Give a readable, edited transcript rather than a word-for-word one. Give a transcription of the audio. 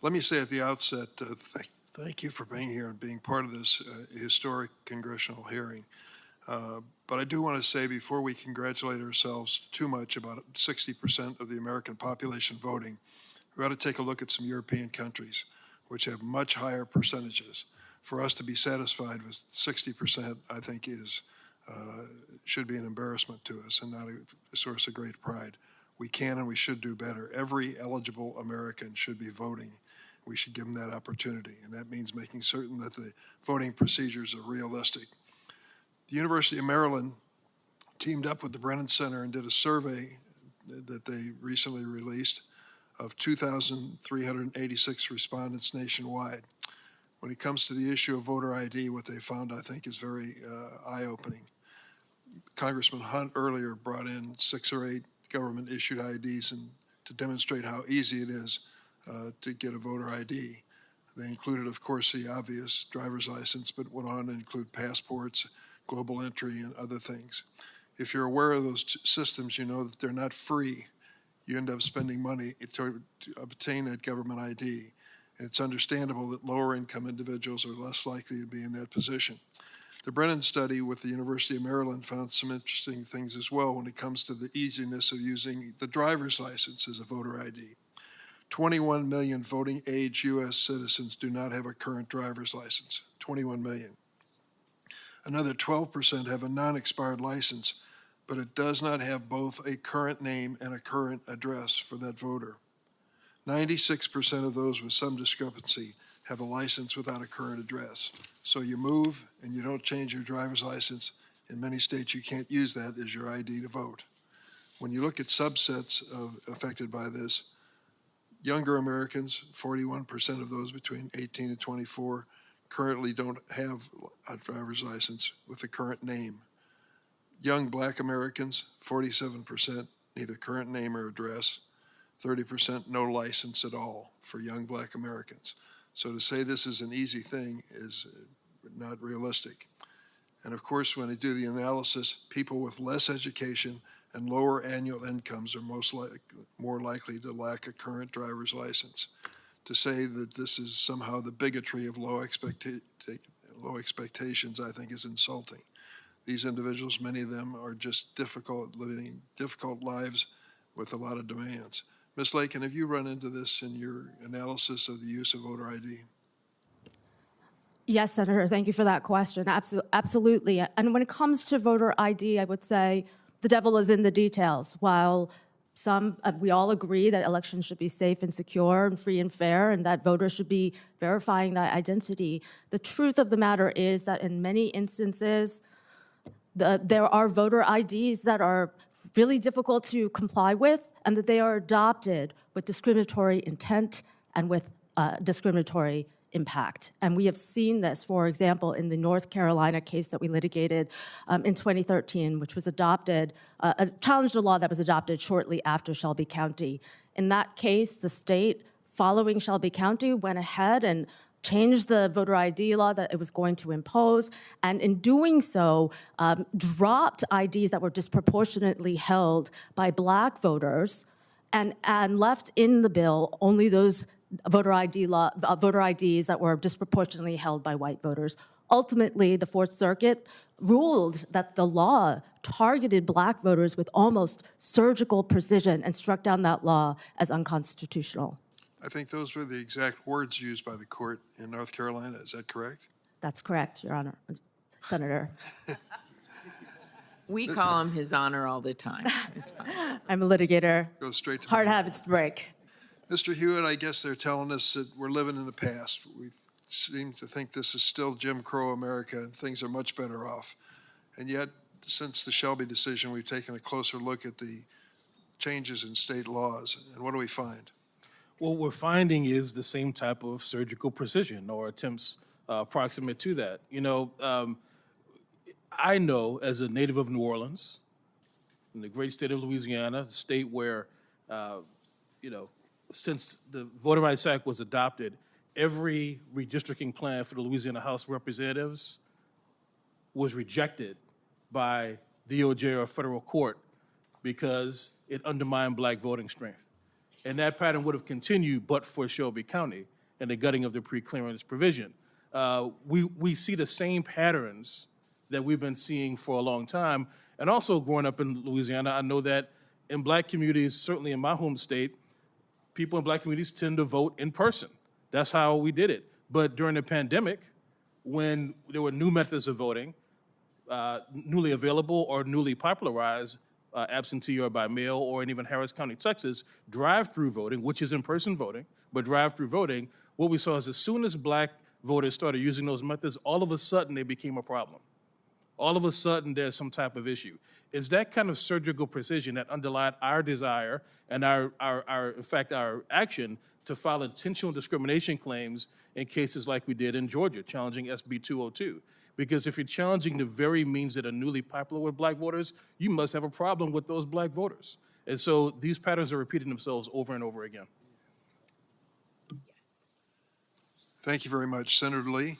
Let me say at the outset, thank you for being here and being part of this historic congressional hearing. But I do want to say, before we congratulate ourselves too much about 60% of the American population voting, we ought to take a look at some European countries, which have much higher percentages. For us to be satisfied with 60%, I think should be an embarrassment to us and not a source of great pride. We can and we should do better. Every eligible American should be voting. We should give them that opportunity, and that means making certain that the voting procedures are realistic. The University of Maryland teamed up with the Brennan Center and did a survey that they recently released of 2,386 respondents nationwide. When it comes to the issue of voter ID, what they found, I think, is very eye-opening. Congressman Hunt earlier brought in 6 or 8 government-issued IDs and to demonstrate how easy it is to get a voter ID. They included, of course, the obvious driver's license, but went on to include passports, global entry, and other things. If you're aware of those systems, you know that they're not free. You end up spending money to obtain that government ID. And it's understandable that lower-income individuals are less likely to be in that position. The Brennan study with the University of Maryland found some interesting things as well when it comes to the easiness of using the driver's license as a voter ID. 21 million voting-age U.S. citizens do not have a current driver's license, 21 million. Another 12% have a non-expired license, but it does not have both a current name and a current address for that voter. 96% of those with some discrepancy have a license without a current address. So you move and you don't change your driver's license. In many states, you can't use that as your ID to vote. When you look at subsets affected by this, younger Americans, 41% of those between 18 and 24, currently don't have a driver's license with a current name. Young Black Americans, 47%, neither current name or address. 30% no license at all for young Black Americans. So to say this is an easy thing is not realistic. And of course, when they do the analysis, people with less education and lower annual incomes are more likely to lack a current driver's license. To say that this is somehow the bigotry of low expectations, I think, is insulting. These individuals, many of them, are just living difficult lives with a lot of demands. Ms. Lakin, have you run into this in your analysis of the use of voter ID? Yes, Senator, thank you for that question. Absolutely. And when it comes to voter ID, I would say the devil is in the details. While we all agree that elections should be safe and secure and free and fair, and that voters should be verifying that identity, the truth of the matter is that in many instances, there are voter IDs that are really difficult to comply with, and that they are adopted with discriminatory intent and with discriminatory impact. And we have seen this, for example, in the North Carolina case that we litigated in 2013, which was adopted, challenged a law that was adopted shortly after Shelby County. In that case, the state, following Shelby County, went ahead and changed the voter ID law that it was going to impose, and in doing so, dropped IDs that were disproportionately held by Black voters, and left in the bill only those voter IDs that were disproportionately held by white voters. Ultimately, the Fourth Circuit ruled that the law targeted Black voters with almost surgical precision and struck down that law as unconstitutional. I think those were the exact words used by the court in North Carolina. Is that correct? That's correct, Your Honor, Senator. We call him His Honor all the time. It's fine. I'm a litigator. Go straight to hard habits to break. Mr. Hewitt, I guess they're telling us that we're living in the past. We seem to think this is still Jim Crow America and things are much better off. And yet, since the Shelby decision, we've taken a closer look at the changes in state laws. And what do we find? What we're finding is the same type of surgical precision or attempts proximate to that. You know, I know as a native of New Orleans, in the great state of Louisiana, a state where, you know, since the Voting Rights Act was adopted, every redistricting plan for the Louisiana House of Representatives was rejected by DOJ or federal court because it undermined Black voting strength. And that pattern would have continued but for Shelby County and the gutting of the pre-clearance provision. We see the same patterns that we've been seeing for a long time. And also growing up in Louisiana, I know that in black communities, certainly in my home state, people in black communities tend to vote in person. That's how we did it. But during the pandemic, when there were new methods of voting, newly available or newly popularized, absentee or by mail, or in even Harris County, Texas, drive-through voting, which is in-person voting, but drive-through voting, what we saw is as soon as black voters started using those methods, all of a sudden they became a problem. All of a sudden there's some type of issue. It's that kind of surgical precision that underlied our desire and in fact, our action to file intentional discrimination claims in cases like we did in Georgia, challenging SB 202. Because if you're challenging the very means that are newly popular with black voters, you must have a problem with those black voters. And so these patterns are repeating themselves over and over again. Thank you very much. Senator Lee?